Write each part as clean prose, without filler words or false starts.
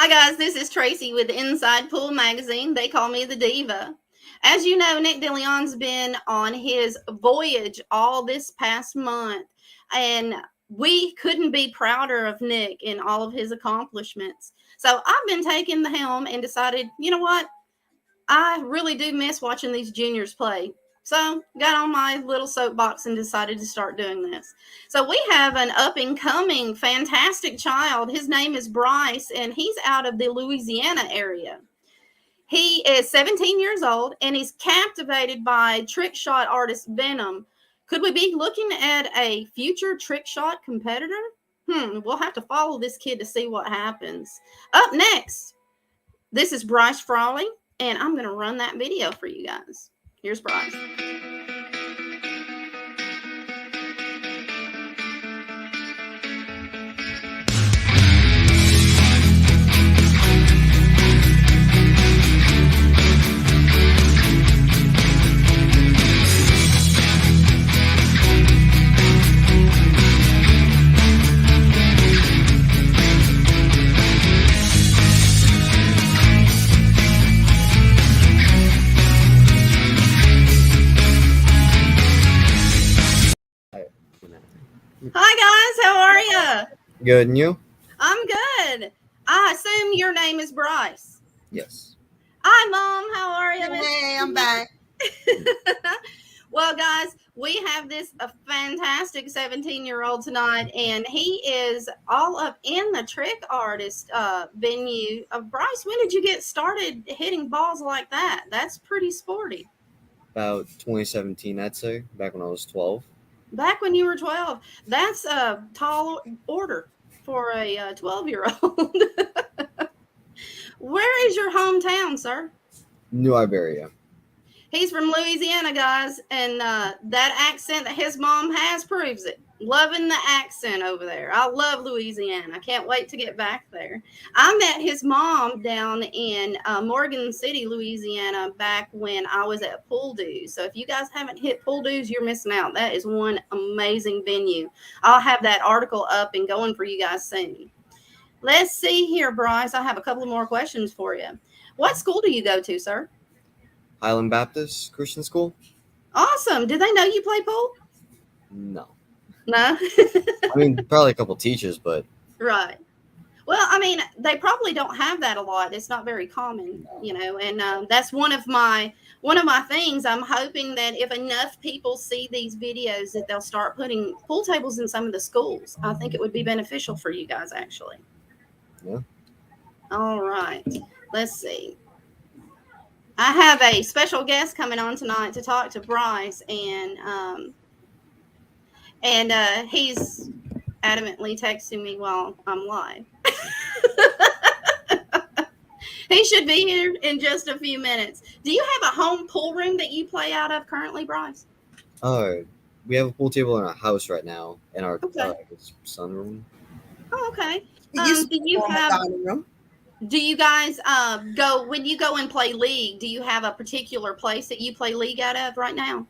Hi, guys. This is Tracy with Inside Pool Magazine. They call me the Diva. As you know, Nick DeLeon's been on his voyage all this past month, and we couldn't be prouder of Nick in all of his accomplishments. So I've been taking the helm and decided, you know what? I really do miss watching these juniors play. So got on my little soapbox and decided to start doing this. So we have an up and coming fantastic child. His name is Bryce, and he's out of the Louisiana area. He is 17 years old, and he's captivated by trick shot artist Venom. Could we be looking at a future trick shot competitor? We'll have to follow this kid to see what happens. Up next, this is Bryce Frawley, and I'm going to run that video for you guys. Here's Bryce. Hi, guys. How are you? Good, and you? I'm good. I assume your name is Bryce. Yes. Hi, Mom. How are you? Hey, I'm back. Well, guys, we have a fantastic 17-year-old tonight, and he is all up in the trick artist venue. Bryce, when did you get started hitting balls like that? That's pretty sporty. About 2017, I'd say, back when I was 12. Back when you were 12. That's a tall order for a 12-year-old. Where is your hometown, sir? New Iberia. He's from Louisiana, guys, and that accent that his mom has proves it. Loving the accent over there. I love Louisiana. I can't wait to get back there. I met his mom down in Morgan City, Louisiana, back when I was at Pool Dues. So if you guys haven't hit Pool Dues, you're missing out. That is one amazing venue. I'll have that article up and going for you guys soon. Let's see here, Bryce. I have a couple of more questions for you. What school do you go to, sir? Highland Baptist Christian School? Awesome. Do they know you play pool? No. No? I mean, probably a couple teachers, but... Right. Well, I mean, they probably don't have that a lot. It's not very common, and that's one of my things. I'm hoping that if enough people see these videos that they'll start putting pool tables in some of the schools. I think it would be beneficial for you guys, actually. Yeah. All right. Let's see. I have a special guest coming on tonight to talk to Bryce, and he's adamantly texting me while I'm live. He should be here in just a few minutes. Do you have a home pool room that you play out of currently, Bryce? We have a pool table in our house right now, in our sunroom. Oh, okay. Do you guys go when you go and play league? Do you have a particular place that you play league out of right now?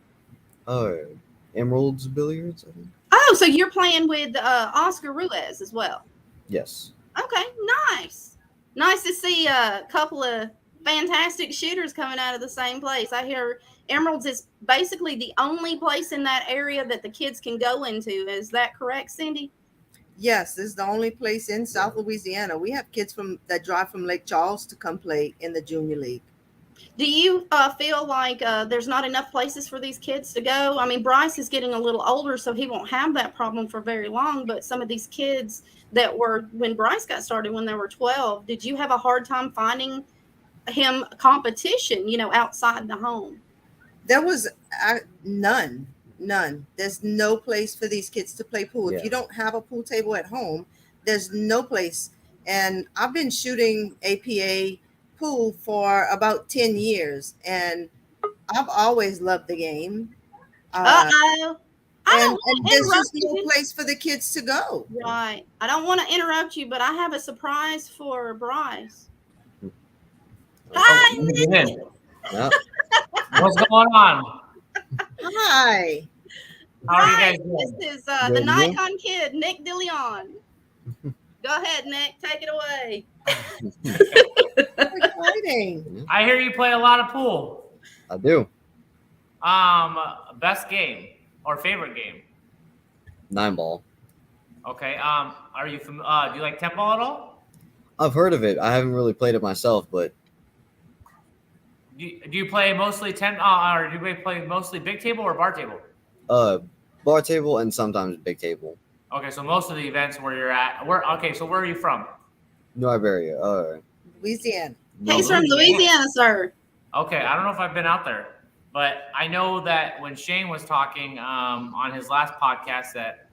Emerald's Billiards, I think. Oh, so you're playing with Oscar Ruiz as well? Yes. Okay, nice. Nice to see a couple of fantastic shooters coming out of the same place. I hear Emerald's is basically the only place in that area that the kids can go into. Is that correct, Cindy? Yes, this is the only place in South Louisiana. We have kids that drive from Lake Charles to come play in the junior league. Do you feel like there's not enough places for these kids to go? I mean, Bryce is getting a little older, so he won't have that problem for very long. But some of these kids that were, when Bryce got started, when they were 12, did you have a hard time finding him competition, outside the home? There was none. There's no place for these kids to play pool. Yeah. If you don't have a pool table at home, there's no place. And I've been shooting APA pool for about 10 years, and I've always loved the game. Uh-oh. And there's just no place for the kids to go. Right. I don't want to interrupt you, but I have a surprise for Bryce. Hi, Nick. Yeah. What's going on? Hi. How are you guys doing? This is the Nikon kid, Nick DeLeon. Go ahead, Nick. Take it away. Exciting. I hear you play a lot of pool. I do. Best game or favorite game? 9-ball. Okay. Are you do you like 10-ball at all? I've heard of it. I haven't really played it myself, but Do you play mostly 10? Or do you play mostly big table or bar table? bar table and sometimes big table. Okay, so most of the events where you're at, so where are you from? New Iberia. Louisiana. He's from Louisiana, sir. Okay, I don't know if I've been out there, but I know that when Shane was talking on his last podcast that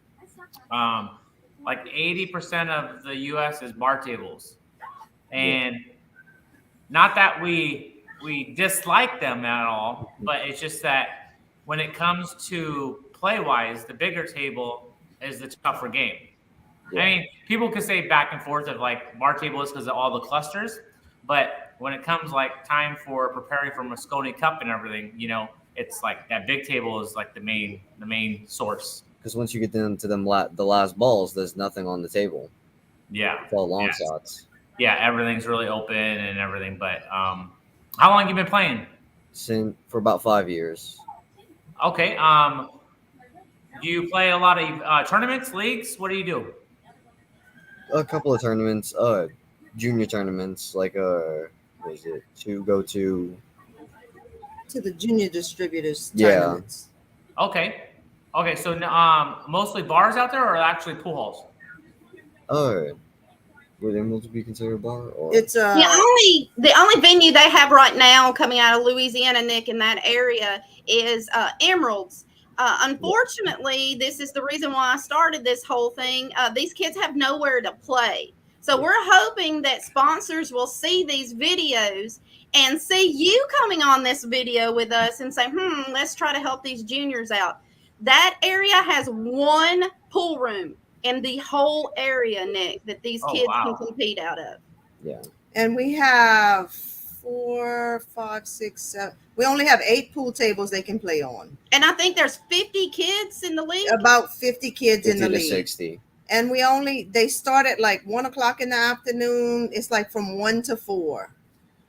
like 80% of the U.S. is bar tables, and not that we dislike them at all, but it's just that when it comes to play-wise, the bigger table is the tougher game. Yeah. I mean, people could say back and forth of like bar table is because of all the clusters, but when it comes like time for preparing for Moscone Cup and everything, you know, it's like that big table is like the main source. Because once you get down to the last balls, there's nothing on the table. Yeah. It's all long shots. Yeah, everything's really open and everything. But how long have you been playing? For about 5 years. Okay. Do you play a lot of tournaments, leagues? What do you do? A couple of tournaments, junior tournaments, like what is it? To go to the junior distributors Yeah. tournaments. Okay. So mostly bars out there, or actually pool halls? Would Emeralds be considered a bar? Or It's The only venue they have right now coming out of Louisiana, Nick, in that area is Emeralds. Unfortunately, this is the reason why I started this whole thing. These kids have nowhere to play. So we're hoping that sponsors will see these videos and see you coming on this video with us and say, let's try to help these juniors out. That area has one pool room in the whole area, Nick, that these kids can compete out of. Yeah. And we have 4, 5, 6, 7. We only have 8 pool tables they can play on. And I think there's 50 kids in the league. About 50 kids 50 in the to league. 60. And they start at like 1:00 in the afternoon. It's like from 1 to 4.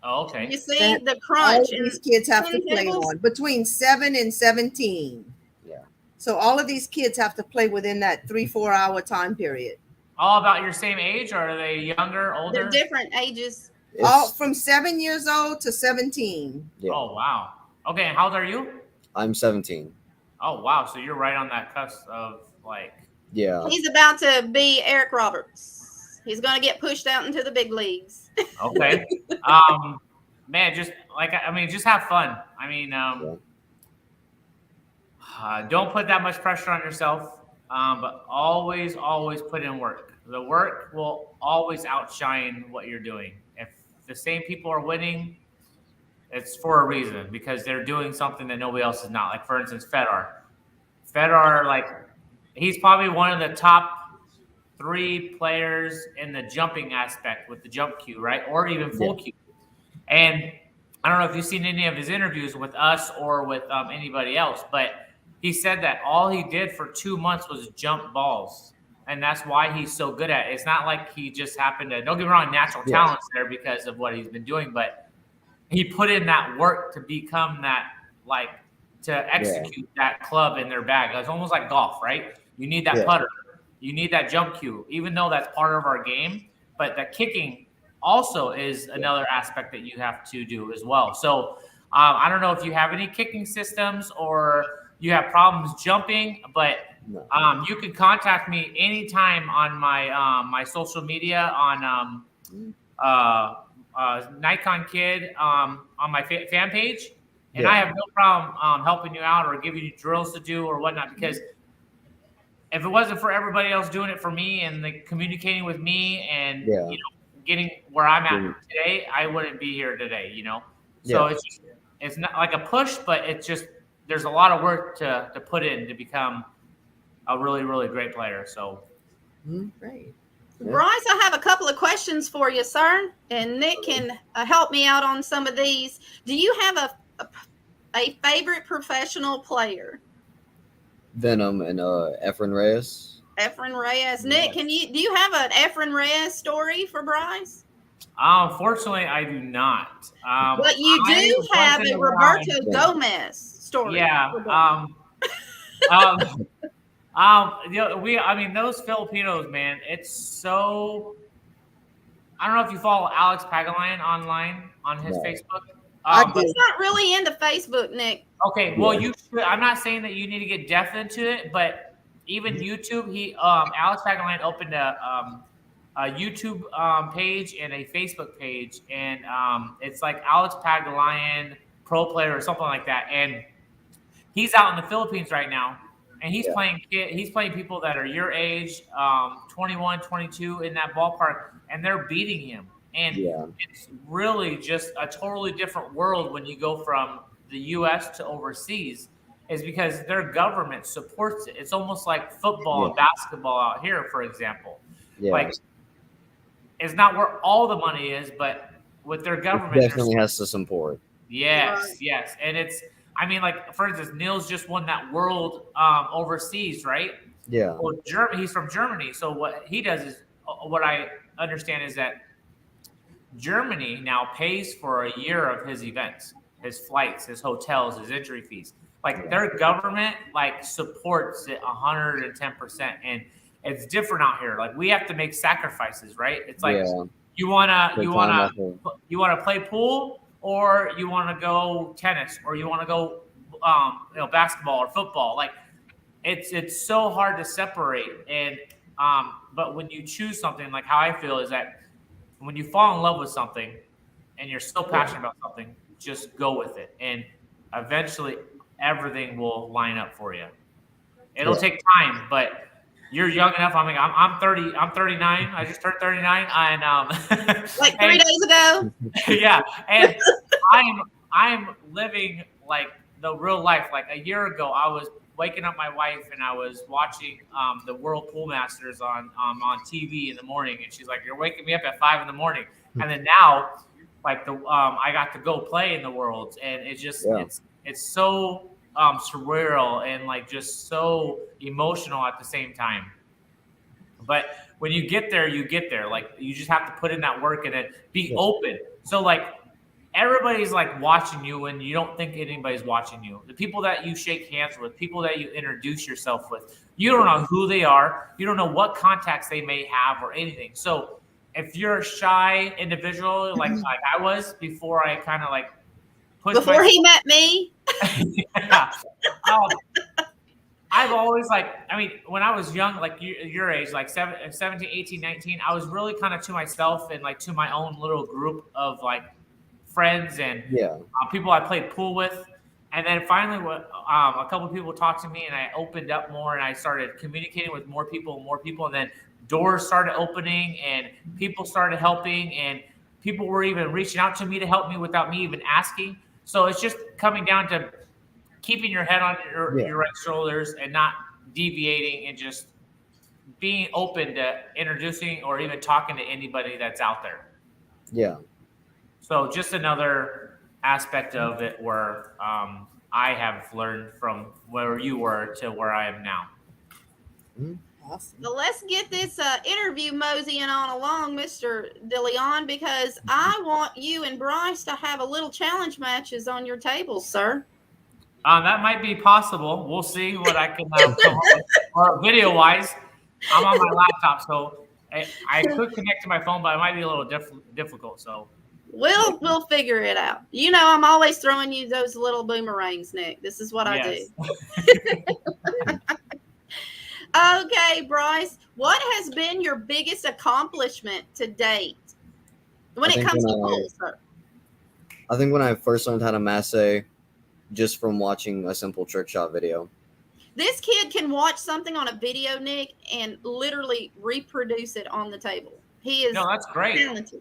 Oh, okay. You see That the crunch. All these kids have to 10 play tables? on between 7 and 17. Yeah. So all of these kids have to play within that 3-4 hour time period. All about your same age, or are they younger, older? They're different ages. All from 7 years old to 17. Yeah. Oh, wow. Okay, and how old are you? I'm 17. Oh, wow. So you're right on that cusp of like. Yeah. He's about to be Eric Roberts. He's going to get pushed out into the big leagues. Okay. Man, just have fun. I mean, don't put that much pressure on yourself, but always put in work. The work will always outshine what you're doing. If the same people are winning, it's for a reason, because they're doing something that nobody else is not. Like, for instance, Fedor, like, he's probably one of the top 3 players in the jumping aspect with the jump cue, right? Or even full cue. And I don't know if you've seen any of his interviews with us or with anybody else, but he said that all he did for 2 months was jump balls. And that's why he's so good at it. It's not like he just happened to, don't get me wrong, natural talents there because of what he's been doing, but he put in that work to become that, like, to execute that club in their bag. It's almost like golf, right? You need that putter. You need that jump cue, even though that's part of our game. But the kicking also is another aspect that you have to do as well. So I don't know if you have any kicking systems or you have problems jumping, but you can contact me anytime on my my social media on Nikon Kid on my fan page. And I have no problem helping you out or giving you drills to do or whatnot, because if it wasn't for everybody else doing it for me and communicating with me and you know, getting where I'm at today, I wouldn't be here today, you know? So it's not like a push, but it's just, there's a lot of work to put in to become a really, really great player. So Great. Bryce, I have a couple of questions for you, sir, and Nick can help me out on some of these. Do you have a favorite professional player? Venom and Efren Reyes. Efren Reyes. Nick, do you have an Efren Reyes story for Bryce? Unfortunately, I do not. But you do have a Roberto Gomez story. Yeah. I mean, those Filipinos, man, it's so. I don't know if you follow Alex Pagulayan online on his Facebook. He's not really into Facebook, Nick. Okay, well, you should. I'm not saying that you need to get depth into it, but even YouTube, Alex Pagulayan opened a YouTube page and a Facebook page, and it's like Alex Pagulayan Pro Player or something like that, and he's out in the Philippines right now, and he's playing people that are your age, 21, 22 in that ballpark, and they're beating him. And it's really just a totally different world when you go from the U.S. to overseas, is because their government supports it. It's almost like football and basketball out here, for example. Like, it's not where all the money is, but with their government, it definitely has to support. Yes. And it's, I mean, like, for instance, Neil's just won that world overseas, right? Yeah. Well, he's from Germany. So what he does is, what I understand is that Germany now pays for a year of his events, his flights, his hotels, his entry fees. Like, their government, like, supports it 110%. And it's different out here. Like, we have to make sacrifices, right? It's like, you wanna play pool, or you want to go tennis, or you want to go, basketball or football. Like, it's so hard to separate. And but when you choose something, like how I feel is that when you fall in love with something and you're so passionate about something, just go with it, and eventually everything will line up for you. It'll take time, but you're young enough. I mean, I'm 30. I'm 39. I just turned 39, and like 3 days ago. Yeah, and I'm living like the real life. Like, a year ago, I was waking up my wife and I was watching the World Pool Masters on TV in the morning, and she's like, "You're waking me up at 5 a.m." And then now, like, I got to go play in the Worlds, and it's just it's so surreal and, like, just so emotional at the same time. But when you get there, you get there. Like, you just have to put in that work and then be open. So, like, everybody's, like, watching you when you don't think anybody's watching you. The people that you shake hands with, people that you introduce yourself with, you don't know who they are. You don't know what contacts they may have or anything. So if you're a shy individual, like I was before I kind of, like, before he met me. I've always, like, I mean, when I was young, like your age, like 17, 18, 19, I was really kind of to myself and, like, to my own little group of, like, friends and people I played pool with. And then finally, a couple of people talked to me, and I opened up more, and I started communicating with more people. And then doors started opening, and people started helping, and people were even reaching out to me to help me without me even asking. So it's just coming down to keeping your head on your right shoulders and not deviating, and just being open to introducing or even talking to anybody that's out there. Yeah. So just another aspect of it where I have learned from where you were to where I am now. Awesome. Well, let's get this interview moseying on along, Mr. DeLeon, because I want you and Bryce to have a little challenge matches on your tables, sir. That might be possible. We'll see what I can come up with. Or video-wise, I'm on my laptop, so I could connect to my phone, but it might be a little difficult. So we'll figure it out. You know, I'm always throwing you those little boomerangs, Nick. This is what I do. Okay, Bryce, what has been your biggest accomplishment to date when it comes to pool, sir? I think when I first learned how to masse, just from watching a simple trick shot video. This kid can watch something on a video, Nick, and literally reproduce it on the table. He is that's great. talented.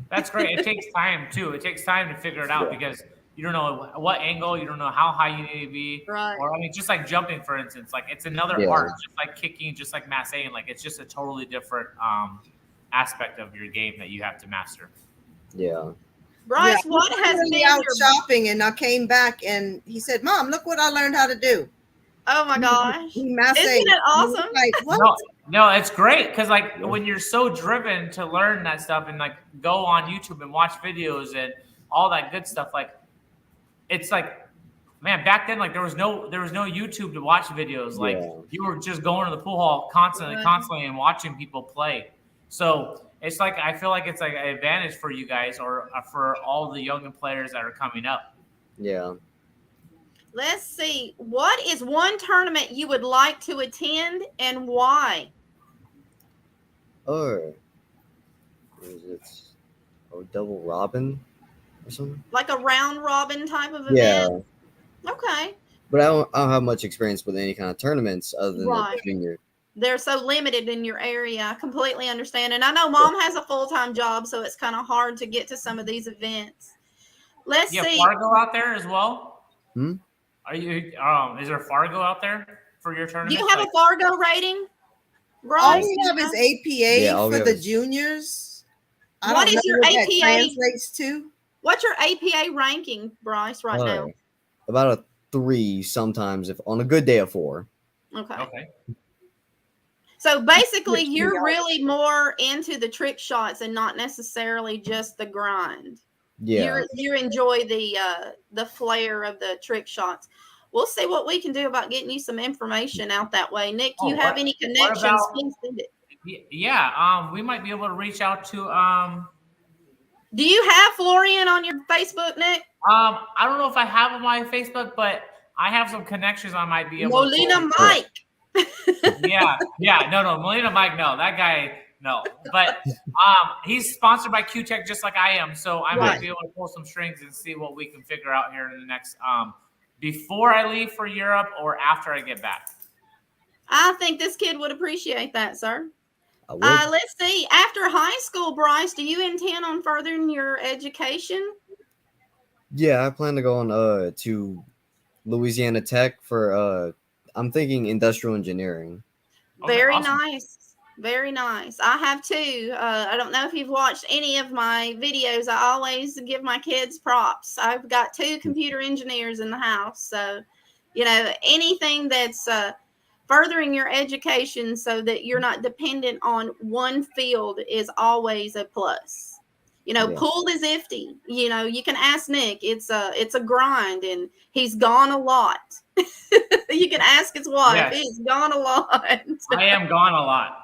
That's great. It takes time, too. It takes time to figure it out because you don't know what angle, you don't know how high you need to be. Right. Or, I mean, just like jumping, for instance, like it's another art, just like kicking, just like massing. Like, it's just a totally different aspect of your game that you have to master. Yeah. Bryce, what has been out your shopping, and I came back and he said, "Mom, look what I learned how to do." Oh my gosh! Isn't it awesome? Like, what? No, it's great because like when you're so driven to learn that stuff and like go on YouTube and watch videos and all that good stuff, like it's like, man, back then like there was no YouTube to watch videos. Like Yeah. you were just going to the pool hall constantly and watching people play. So it's like I feel like it's like an advantage for you guys or for all the young players that are coming up. Yeah. Let's see. What is one tournament you would like to attend and why? Or is it double robin or something? Like a round robin type of Yeah. event? Okay. But I don't have much experience with any kind of tournaments other than Right. the junior. They're so limited in your area. I completely understand. And I know Mom has a full-time job, so it's kind of hard to get to some of these events. Let's You have see. Fargo out there as well? Hmm? Are you is there Fargo out there for your Do tournament? you have a Fargo rating, All Bryce? we have is APA Yeah, all we for have the is- juniors. I What don't is know your what that APA? translates to. What's your APA ranking, Bryce, right now? About a 3 sometimes, if on a good day, a 4. Okay. Okay. So basically, Which we you're are. really more into the trick shots and not necessarily just the grind. Yeah. You enjoy the flair of the trick shots. We'll see what we can do about getting you some information out that way. Nick, you have any connections? about- Please send it. Yeah, we might be able to reach out to Do you have Florian on your Facebook, Nick? I don't know if I have him on my Facebook, but I have some connections I might be able Molina to Mike. no, Molina Mike, no, that guy, no. But he's sponsored by Q-Tech just like I am, so I might be able to pull some strings and see what we can figure out here in the next before I leave for Europe or after I get back. I think this kid would appreciate that, sir. I would. Let's see. After high school, Bryce, do you intend on furthering your education? Yeah, I plan to go on to Louisiana Tech for I'm thinking industrial engineering. Okay, Very awesome. nice. Very nice. I have too. I don't know if you've watched any of my videos. I always give my kids props. I've got 2 computer engineers in the house. So, anything that's furthering your education so that you're not dependent on one field is always a plus. Yeah. Pool is iffy. You can ask Nick. It's a grind, and he's gone a lot. You can ask his wife. Yes. He's gone a lot. I am gone a lot.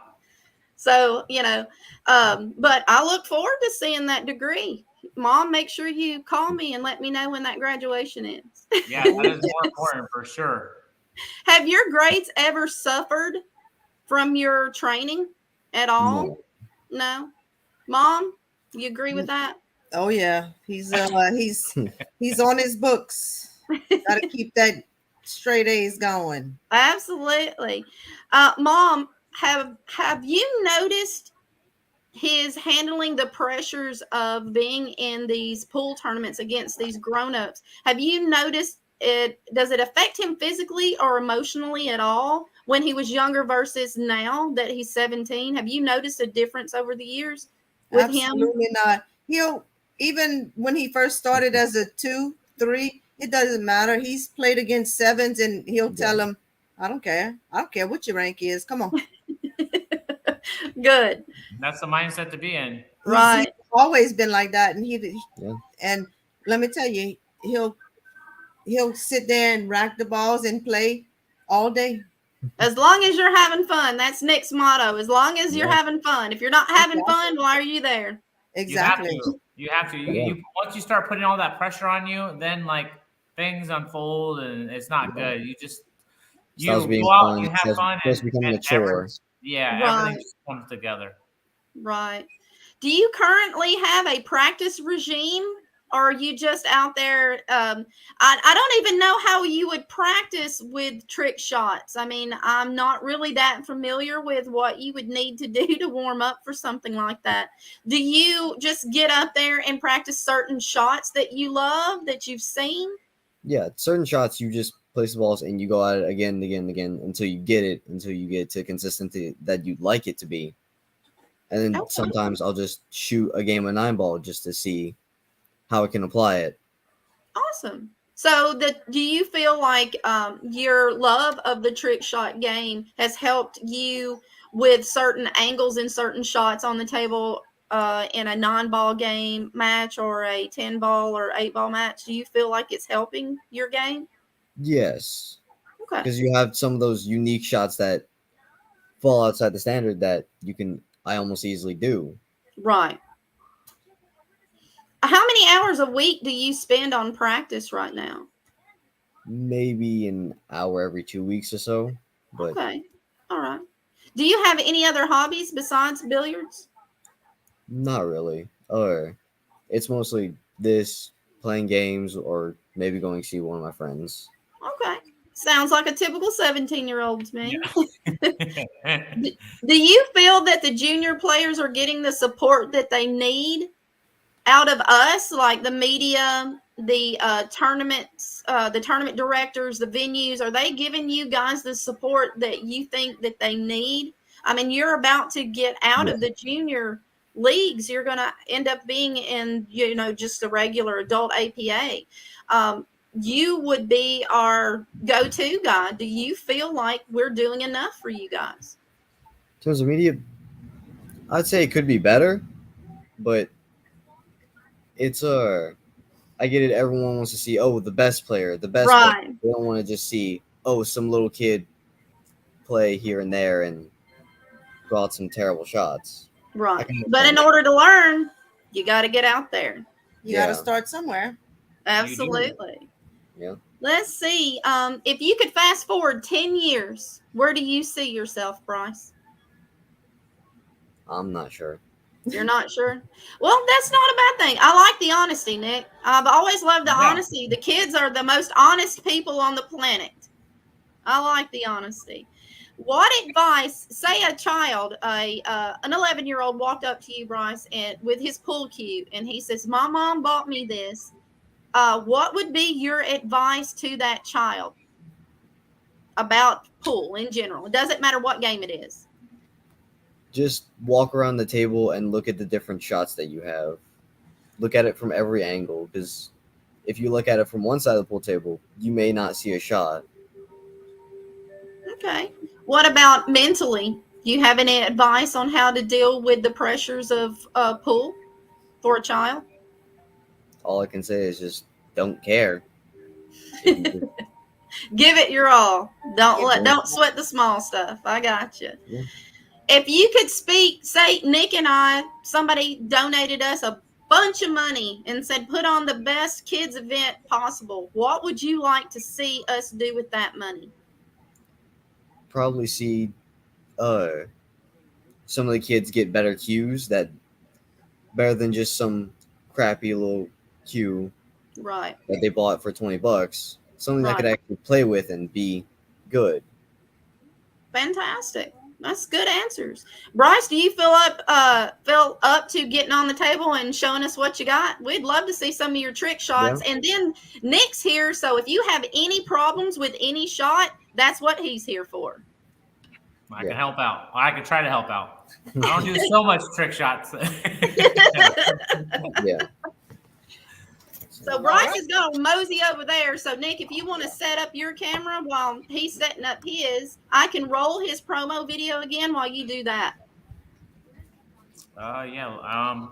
So, but I look forward to seeing that degree. Mom, make sure you call me and let me know when that graduation is. Yeah, that is more important for sure. Have your grades ever suffered from your training at all? No. Mom, you agree with that? Oh yeah, he's on his books. Got to keep that straight A's going. Absolutely. Mom, have you noticed his handling the pressures of being in these pool tournaments against these grown-ups? Have you noticed does it affect him physically or emotionally at all when he was younger versus now that he's 17? Have you noticed a difference over the years with him? Absolutely not. He'll, even when he first started as a 2, 3, it doesn't matter. He's played against 7s and he'll tell them, I don't care what your rank is. Come on. Good. That's the mindset to be in. Right. He's always been like that. And Yeah. and let me tell you, he'll sit there and rack the balls and play all day. As long as you're having fun. That's Nick's motto. As long as you're Yeah. having fun. If you're not having fun, why are you there? Exactly. You have to. You once you start putting all that pressure on you, then like things unfold and it's not good. You just Starts being go out, fun, you have fun, starts becoming a chore. everything just comes together. Right. Do you currently have a practice regime? Or are you just out there? I don't even know how you would practice with trick shots. I mean, I'm not really that familiar with what you would need to do to warm up for something like that. Do you just get up there and practice certain shots that you love, that you've seen? Yeah, certain shots you just place the balls and you go at it again and again and again until you get to consistency that you'd like it to be. And then Okay. sometimes I'll just shoot a game of 9-ball just to see how it can apply it. Awesome. So do you feel like your love of the trick shot game has helped you with certain angles and certain shots on the table in a 9-ball game match or a 10-ball or 8-ball match? Do you feel like it's helping your game? Yes, Okay. because you have some of those unique shots that fall outside the standard that I almost easily do. Right. How many hours a week do you spend on practice right now? Maybe an hour every 2 weeks or so. But Okay. All right. Do you have any other hobbies besides billiards? not really. Or it's mostly this, playing games, or maybe going to see one of my friends. Okay. Sounds like a typical 17-year-old to me. Yeah. Do you feel that the junior players are getting the support that they need out of us, like the media, the tournaments, the tournament directors, the venues? Are they giving you guys the support that you think that they need? I mean, you're about to get out of the junior leagues. You're going to end up being in, just the regular adult APA. You would be our go-to guy. Do you feel like we're doing enough for you guys? In terms of media, I'd say it could be better, but it's I get it. Everyone wants to see, the best player, the best Right. player. They don't want to just see, some little kid play here and there and draw out some terrible shots. Right. But in order to learn, you got to get out there. You got to start somewhere. Absolutely. Yeah. Let's see. If you could fast forward 10 years, where do you see yourself, Bryce? I'm not sure. You're not sure? Well, that's not a bad thing. I like the honesty, Nick. I've always loved the honesty. The kids are the most honest people on the planet. I like the honesty. What advice, say a child, an 11-year-old walked up to you, Bryce, and with his pool cue, and he says, "My mom bought me this." What would be your advice to that child about pool in general? It doesn't matter what game it is. Just walk around the table and look at the different shots that you have. Look at it from every angle, because if you look at it from one side of the pool table, you may not see a shot. Okay. What about mentally? Do you have any advice on how to deal with the pressures of pool for a child? All I can say is just don't care. Give it your all. Don't sweat the small stuff. I got you. Yeah. If you could speak, say Nick and I, somebody donated us a bunch of money and said, put on the best kids event possible, what would you like to see us do with that money? Probably see some of the kids get better cues, better than just some crappy little cue Right. that they bought for $20. Something Right. that could actually play with and be good. Fantastic. That's good answers. Bryce, do you feel up to getting on the table and showing us what you got? We'd love to see some of your trick shots. Yeah. And then Nick's here, so if you have any problems with any shot, that's what he's here for. I can help out. I can try to help out. I don't do so much trick shots. Yeah. So Bryce is going to mosey over there. So Nick, if you want to set up your camera while he's setting up his, I can roll his promo video again while you do that. Yeah.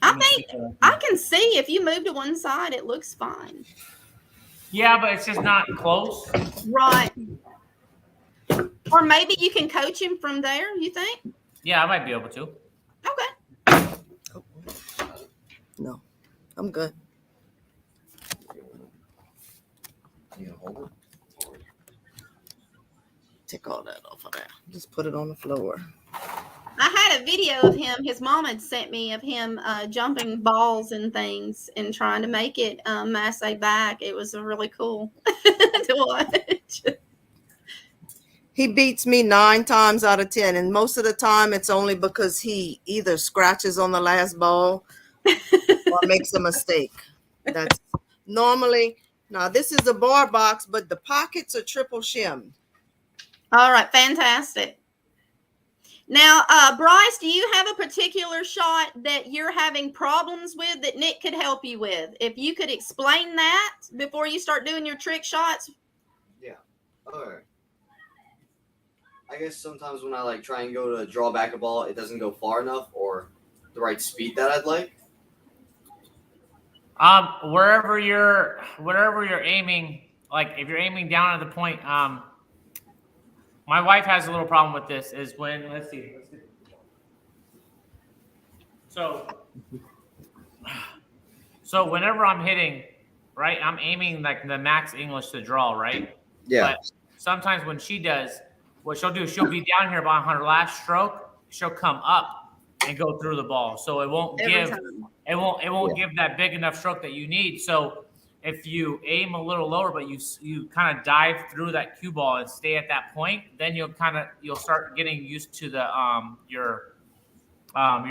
I think I can see if you move to one side, it looks fine. Yeah, but it's just not close. Right. Or maybe you can coach him from there, you think? Yeah, I might be able to. Okay. No, I'm good. You gonna hold it? Take all that off of there. Just put it on the floor. I had a video of him. His mom had sent me of him jumping balls and things and trying to make it masse back. It was really cool to watch. He beats me 9 times out of 10, and most of the time it's only because he either scratches on the last ball or makes a mistake. That's normally. Now, this is a bar box, but the pockets are triple shimmed. All right, fantastic. Now, Bryce, do you have a particular shot that you're having problems with that Nick could help you with? If you could explain that before you start doing your trick shots. Yeah. All right. I guess sometimes when I like try and go to draw back a ball, it doesn't go far enough or the right speed that I'd like. Wherever you're aiming, like if you're aiming down at the point, my wife has a little problem with this. Is when let's see. So whenever I'm hitting, right, I'm aiming like the max English to draw, right? Yeah. But sometimes when she does, what she'll do, she'll be down here on her last stroke. She'll come up and go through the ball, so it won't give that big enough stroke that you need. So if you aim a little lower, but you kind of dive through that cue ball and stay at that point, then you'll start getting used to the your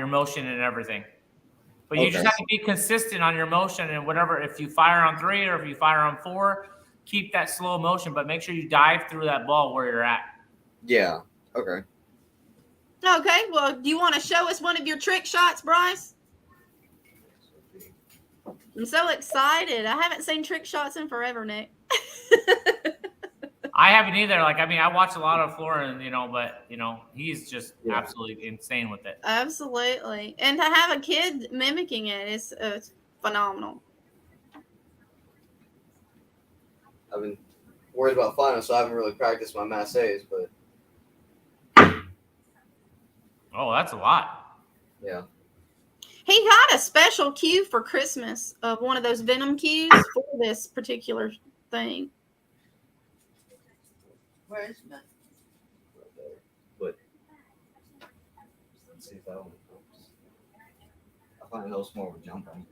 motion and everything. But you just have to be consistent on your motion and whatever. If you fire on 3 or if you fire on 4, keep that slow motion, but make sure you dive through that ball where you're at. Yeah. Okay. Okay. Well, do you want to show us one of your trick shots, Bryce? I'm so excited. I haven't seen trick shots in forever, Nick. I haven't either. Like, I mean, I watch a lot of Florin, but he's just absolutely insane with it. Absolutely. And to have a kid mimicking it is phenomenal. I've been worried about finals, so I haven't really practiced my massays, but oh, that's a lot. Yeah. He got a special cue for Christmas of one of those Venom cues for this particular thing. Where is that? Right there. But let's see if that one helps. I find it helps more with jumping.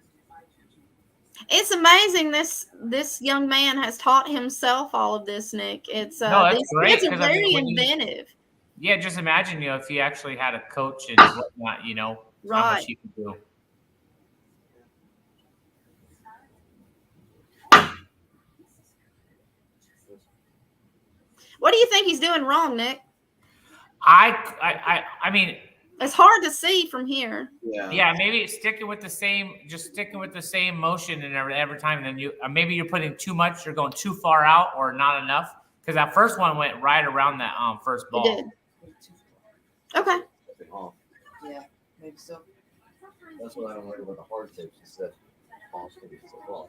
It's amazing this young man has taught himself all of this, Nick. It's that's great. It's very inventive. Yeah, just imagine, if you actually had a coach and whatnot, right. How much you could do. What do you think he's doing wrong, Nick? I mean, it's hard to see from here. Yeah, maybe sticking with the same motion and every time. And then maybe you're putting too much, you're going too far out or not enough. Because that first one went right around that first ball. It did. Okay. Yeah, maybe so. That's what I don't like about the hard tips. Is that balls can be so long.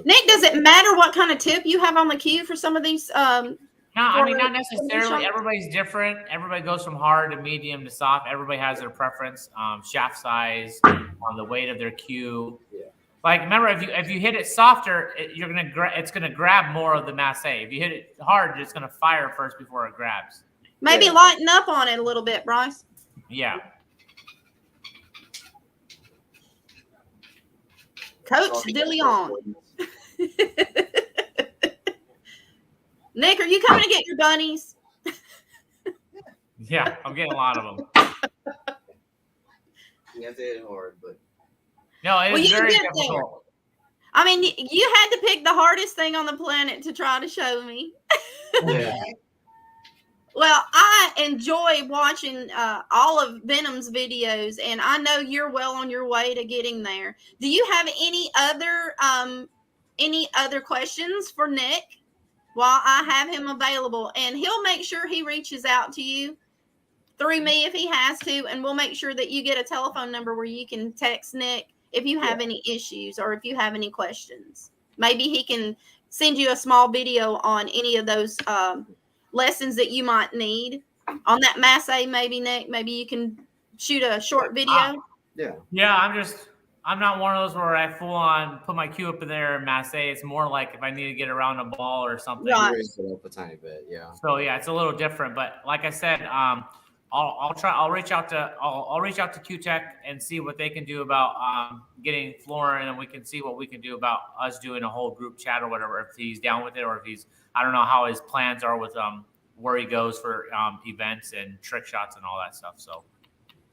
Nick, does it matter what kind of tip you have on the cue for some of these? No, I mean, not necessarily. Everybody's different. Everybody goes from hard to medium to soft. Everybody has their preference. Shaft size, on the weight of their cue. Yeah. Like, remember, if you hit it softer, it's gonna grab more of the masse. If you hit it hard, it's gonna fire first before it grabs. Maybe lighten up on it a little bit, Bryce. Yeah. Coach DeLeon. Nick, are you coming to get your bunnies? Yeah, I'm getting a lot of them. You have to hit it hard, but no, it's very difficult. There. I mean, you had to pick the hardest thing on the planet to try to show me. Yeah. Well, I enjoy watching all of Venom's videos, and I know you're well on your way to getting there. Do you have any other questions for Nick while I have him available? And he'll make sure he reaches out to you through me if he has to, and we'll make sure that you get a telephone number where you can text Nick if you have any issues or if you have any questions. Maybe he can send you a small video on any of those lessons that you might need on that masse. Maybe Nick, maybe you can shoot a short video. Yeah. I'm not one of those where I full on put my cue up in there and masse. It's more like if I need to get around a ball or something. Right. Raise it up a tiny bit, yeah. So yeah, it's a little different. But like I said, I'll reach out to Q-Tech and see what they can do about getting Florin, and we can see what we can do about us doing a whole group chat or whatever, if he's down with it, or if he's, I don't know how his plans are with where he goes for events and trick shots and all that stuff. So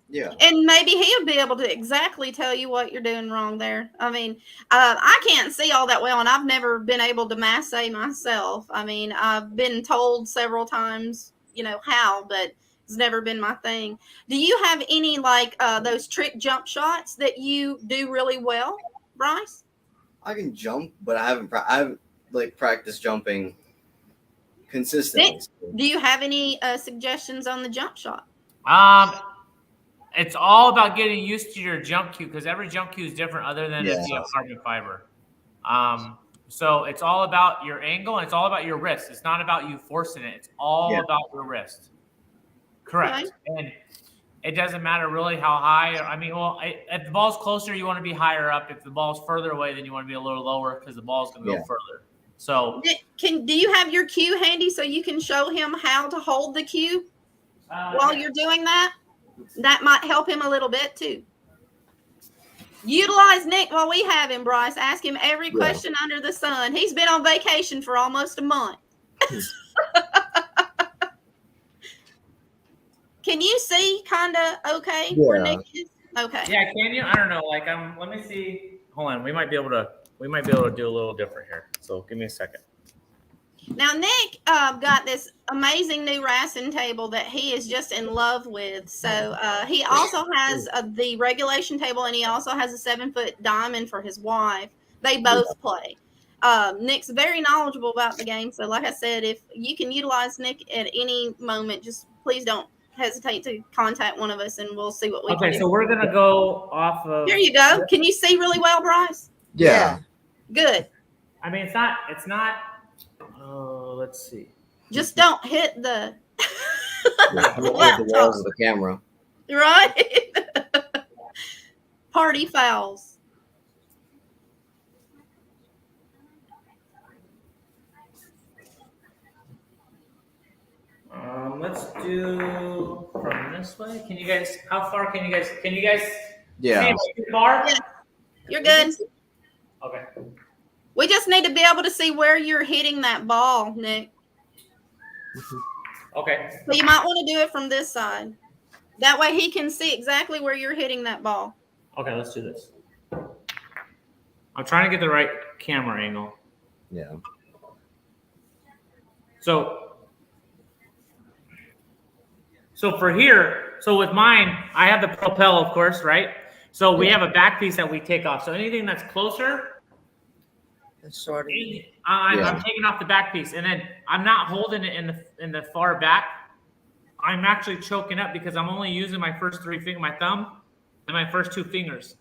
yeah, and maybe he'll be able to exactly tell you what you're doing wrong there. I mean, I can't see all that well, and I've never been able to masse myself. I mean, I've been told several times, how, but it's never been my thing. Do you have any like those trick jump shots that you do really well, Bryce? I can jump, but I haven't like practiced jumping consistently. Nick, do you have any suggestions on the jump shot? It's all about getting used to your jump cue because every jump cue is different other than if you have carbon fiber. So it's all about your angle and it's all about your wrist. It's not about you forcing it. It's all about your wrist. Correct. Okay. And it doesn't matter really how high. I mean, well, if the ball's closer, you want to be higher up. If the ball's further away, then you want to be a little lower because the ball's going to go further. So do you have your cue handy so you can show him how to hold the cue while you're doing that? That might help him a little bit too. Utilize Nick while we have him, Bryce. Ask him every question under the sun. He's been on vacation for almost a month. Can you see kind of okay where Nick is? Okay. Yeah, can you? I don't know. Like, let me see. Hold on. We might be able to do a little different here. So give me a second. Now, Nick got this amazing new racing table that he is just in love with. So he also has the regulation table, and he also has a 7-foot diamond for his wife. They both play. Nick's very knowledgeable about the game. So like I said, if you can utilize Nick at any moment, just please don't hesitate to contact one of us, and we'll see what we can do. Okay, so we're going to go off of... Here you go. Can you see really well, Bryce? Yeah. Good. I mean, it's not... Oh, let's see. Just don't hit the the walls of the camera. Right? Party fouls. Let's do from this way. Can you guys? How far can you guys? Yeah. See too far? Yeah. You're good. Okay. We just need to be able to see where you're hitting that ball, Nick. Okay. So you might want to do it from this side. That way he can see exactly where you're hitting that ball. Okay, let's do this. I'm trying to get the right camera angle. Yeah. So for here, so with mine, I have the propel, of course, right? So we have a back piece that we take off. So anything that's closer, I'm taking off the back piece, and then I'm not holding it in the far back. I'm actually choking up because I'm only using my first 3 fingers, my thumb and my first 2 fingers.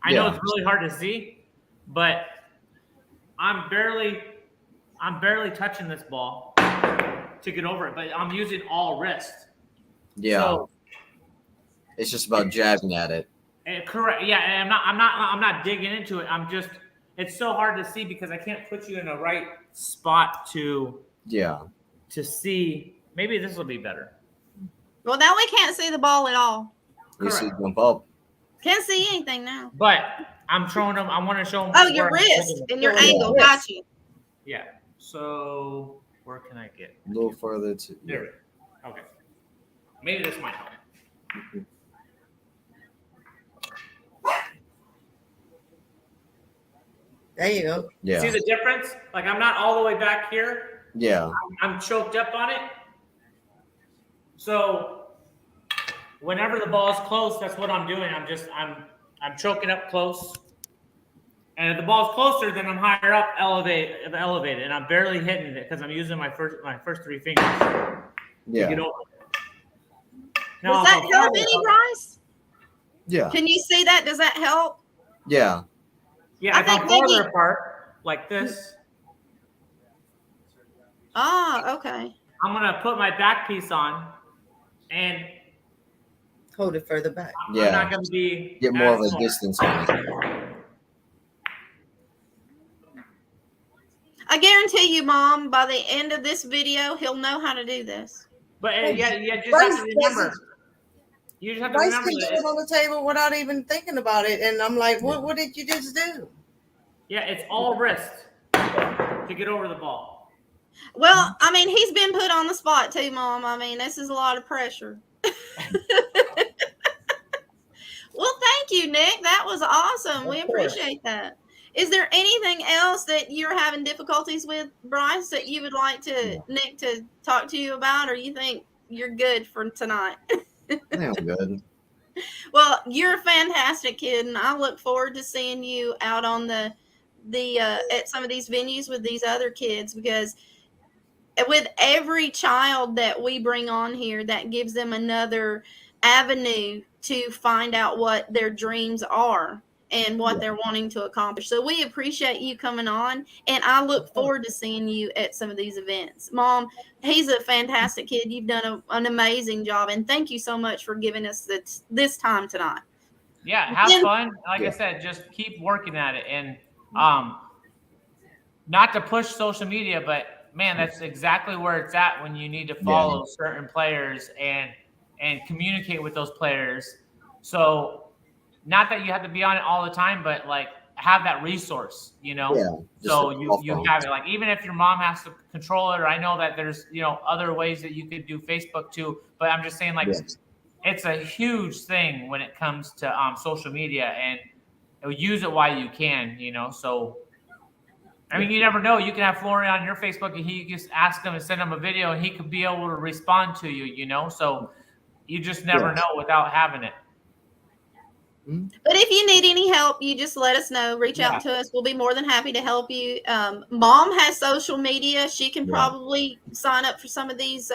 I know it's really hard to see, but I'm barely touching this ball to get over it. But I'm using all wrist. Yeah. So, it's just about jabbing at it. Correct. Yeah, and I'm not digging into it. It's so hard to see because I can't put you in the right spot to see. Maybe this will be better. Well, now we can't see the ball at all. You see jump up. Can't see anything now. But I'm showing them. I want to show them. Oh, your wrist and your angle. Got you. Yeah. So where can I get? A little further to There. Okay. Maybe this might help. There you go. Yeah. See the difference? Like I'm not all the way back here. Yeah. I'm choked up on it. So whenever the ball's close, that's what I'm doing. I'm choking up close. And if the ball's closer, then I'm higher up, elevated, and I'm barely hitting it because I'm using my first 3 fingers to get over it. Does that help any, Bryce? Yeah. Can you see that? Does that help? Yeah. Yeah, if I'm farther apart, like this. Ah, okay. I'm going to put my back piece on and hold it further back. I'm not going to get more of a distance on it. I guarantee you, Mom, by the end of this video, he'll know how to do this. But you just have to remember. You just have to remember that it on the table without even thinking about it, and I'm like, "What did you just do?" Yeah, it's all wrist to get over the ball. Well, I mean, he's been put on the spot too, Mom. I mean, this is a lot of pressure. Well, thank you, Nick. That was awesome. We appreciate that. Is there anything else that you're having difficulties with, Bryce, that you would like Nick to talk to you about, or you think you're good for tonight? I think I'm good. Well, you're a fantastic kid, and I look forward to seeing you out on the at some of these venues with these other kids, because with every child that we bring on here, that gives them another avenue to find out what their dreams are and what they're wanting to accomplish. So we appreciate you coming on, and I look forward to seeing you at some of these events. Mom, he's a fantastic kid. You've done an amazing job, and thank you so much for giving us this time tonight. Yeah, have fun. Like I said, just keep working at it. And not to push social media, but man, that's exactly where it's at when you need to follow certain players and communicate with those players. So not that you have to be on it all the time, but like have that resource, you know? Yeah, so you have it. Like, even if your mom has to control it, or I know that there's, you know, other ways that you could do Facebook too, but I'm just saying, like, it's a huge thing when it comes to social media, and use it while you can, you know? So, I mean, you never know. You can have Florian on your Facebook, and he just ask him and send him a video, and he could be able to respond to you, you know? So you just never know without having it. But if you need any help, you just let us know. Reach out to us. We'll be more than happy to help you. Mom has social media. She can probably sign up for some of these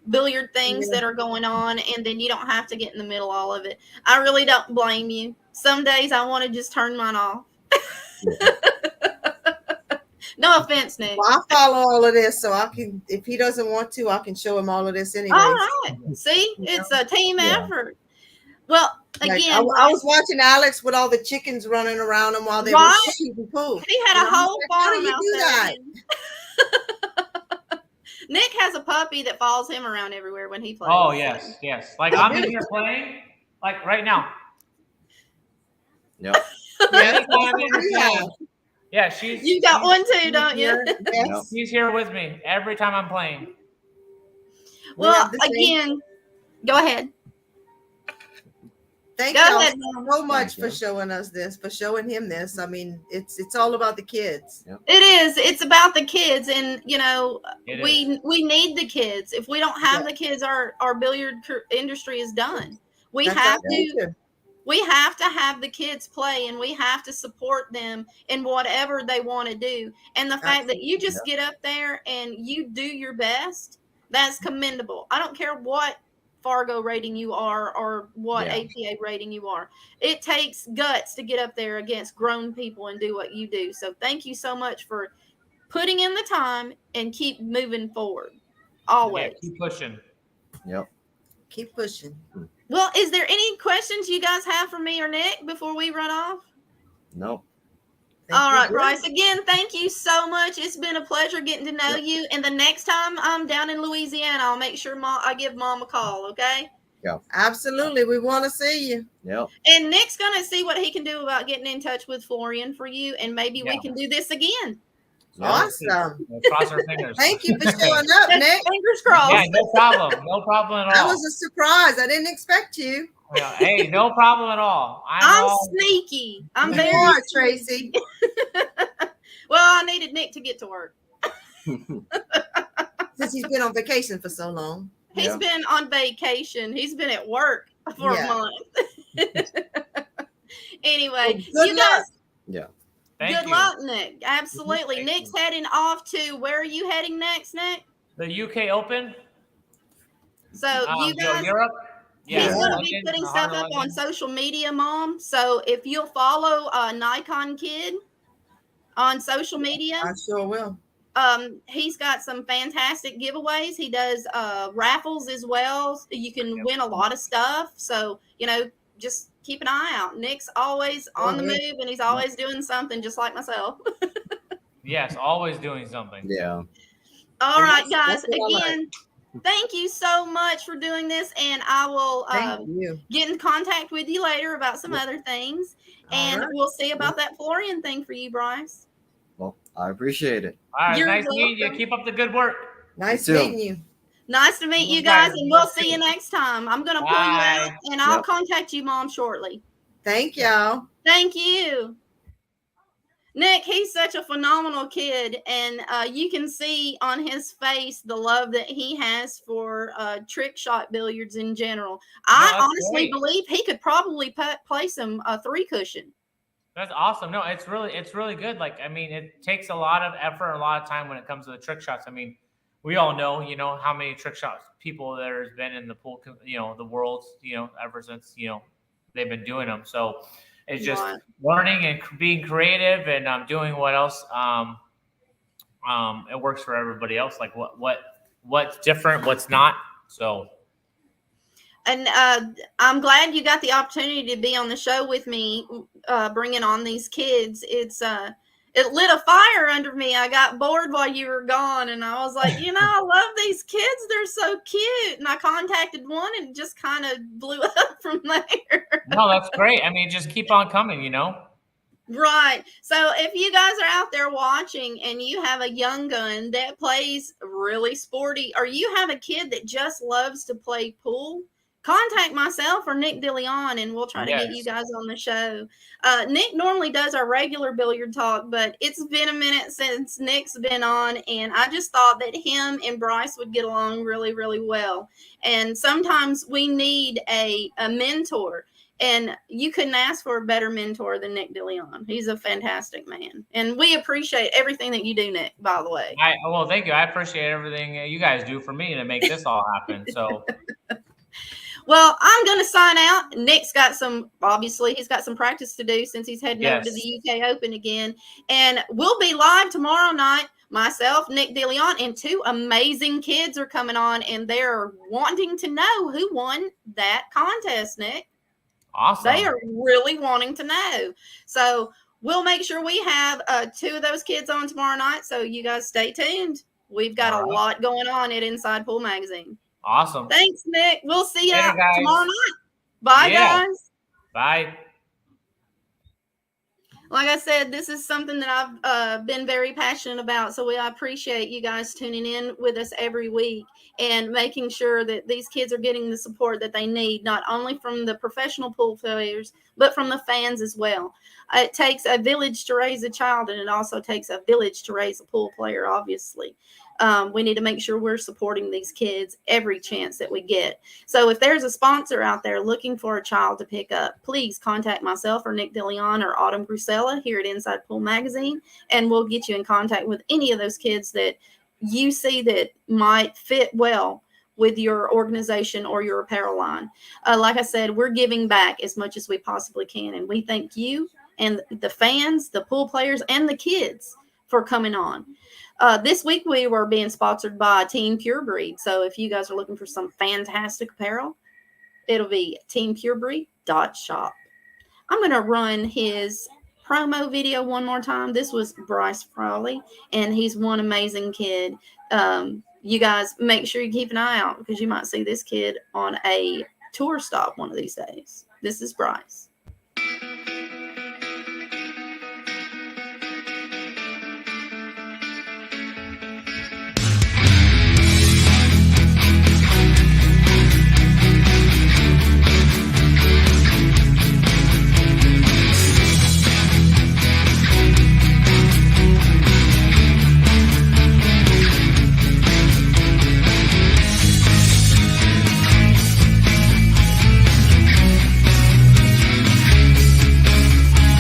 billiard things that are going on, and then you don't have to get in the middle of all of it. I really don't blame you. Some days I want to just turn mine off. No offense, Nick. Well, I follow all of this, so I can, if he doesn't want to, I can show him all of this anyway. All right. See, it's a team effort. Well, like, again, I was watching Alex with all the chickens running around him while they were shooting pool. He had a whole farm. How do you do that? Nick has a puppy that follows him around everywhere when he plays. Oh, yes, yes. Like, I'm in here playing, like, right now. Yep. Yeah, she's. You got one too, don't you? Yes. She's here with me every time I'm playing. Well, again, go ahead. Thank you so much for showing us this, for showing him this. I mean, it's all about the kids. Yep. It is. It's about the kids, and you know, we need the kids. If we don't have the kids, our billiard industry is done. We have to have the kids play, and we have to support them in whatever they want to do. And the fact that you just get up there and you do your best, that's commendable. I don't care what Fargo rating you are or what APA rating you are. It takes guts to get up there against grown people and do what you do. So thank you so much for putting in the time and keep moving forward. Always. Yeah, keep pushing. Yep. Keep pushing. Well, is there any questions you guys have for me or Nick before we run off? Nope. All right, Bryce. Again, thank you so much. It's been a pleasure getting to know you. And the next time I'm down in Louisiana, I'll make sure I give Mom a call, okay? Yeah. Absolutely. We want to see you. Yep. And Nick's going to see what he can do about getting in touch with Florian for you, and maybe we can do this again. Awesome. Cross our fingers. Thank you for showing up, Nick. Fingers crossed. Yeah, no problem. No problem at all. That was a surprise. I didn't expect you. Yeah, hey, no problem at all. I'm sneaky. I'm very smart, Tracy. Well, I needed Nick to get to work. Since he's been on vacation for so long. He's been on vacation. He's been at work for a month. Anyway, well, you guys. Yeah. Good luck, Nick. Absolutely. Nick's heading off to, where are you heading next, Nick? The UK Open. So you guys, Europe. Yeah, he's going to be putting stuff up on social media, Mom. So if you'll follow Nikon Kid on social media, I sure will. He's got some fantastic giveaways. He does raffles as well. You can win a lot of stuff. So, you know, just keep an eye out. Nick's always on the move, and he's always doing something, just like myself. Yes, always doing something. Yeah. All right, guys. Again, thank you so much for doing this, and I will get in contact with you later about some other things, and we'll see about that Florian thing for you, Bryce. Well, I appreciate it. All right, nice meeting you. Keep up the good work. Nice meeting you. Nice to meet you guys, and we'll see you next time. I'm going to pull you out, and I'll contact you, Mom, shortly. Thank y'all. Thank you. Nick, he's such a phenomenal kid, and you can see on his face the love that he has for trick shot billiards in general. I honestly believe he could probably play some three cushion. That's awesome. No, it's really good. Like, I mean, it takes a lot of effort, a lot of time when it comes to the trick shots. I mean, we all know, how many trick shots people there's been in the pool, the world, ever since, they've been doing them. So it's just Right. learning and being creative and doing what else it works for everybody else. Like what's different, what's not. So. And I'm glad you got the opportunity to be on the show with me, bringing on these kids. It lit a fire under me. I got bored while you were gone, and I was like, I love these kids. They're so cute. And I contacted one, and it just kind of blew up from there. No, that's great. I mean, just keep on coming, Right. So if you guys are out there watching and you have a young gun that plays really sporty, or you have a kid that just loves to play pool, contact myself or Nick DeLeon, and we'll try to get you guys on the show. Nick normally does our regular billiard talk, but it's been a minute since Nick's been on, and I just thought that him and Bryce would get along really, really well. And sometimes we need a mentor, and you couldn't ask for a better mentor than Nick DeLeon. He's a fantastic man, and we appreciate everything that you do, Nick, by the way. Well, thank you. I appreciate everything you guys do for me to make this all happen. So. Well, I'm going to sign out. Nick's got he's got some practice to do since he's heading over to the UK Open again. And we'll be live tomorrow night. Myself, Nick DeLeon, and two amazing kids are coming on, and they're wanting to know who won that contest, Nick. Awesome. They are really wanting to know. So we'll make sure we have two of those kids on tomorrow night. So you guys stay tuned. We've got a lot going on at Inside Pool Magazine. Awesome. Thanks, Nick. We'll see you tomorrow night. Bye, guys. Bye. Like I said, this is something that I've been very passionate about. So I appreciate you guys tuning in with us every week and making sure that these kids are getting the support that they need, not only from the professional pool players, but from the fans as well. It takes a village to raise a child, and it also takes a village to raise a pool player, obviously. We need to make sure we're supporting these kids every chance that we get. So if there's a sponsor out there looking for a child to pick up, please contact myself or Nick DeLeon or Autumn Grusella here at Inside Pool Magazine, and we'll get you in contact with any of those kids that you see that might fit well with your organization or your apparel line. Like I said, we're giving back as much as we possibly can, and we thank you and the fans, the pool players, and the kids for coming on. This week we were being sponsored by TeamPureBred. So if you guys are looking for some fantastic apparel, it'll be TeamPureBred.shop. I'm going to run his promo video one more time. This was Bryce Frawley, and he's one amazing kid. You guys make sure you keep an eye out because you might see this kid on a tour stop one of these days. This is Bryce.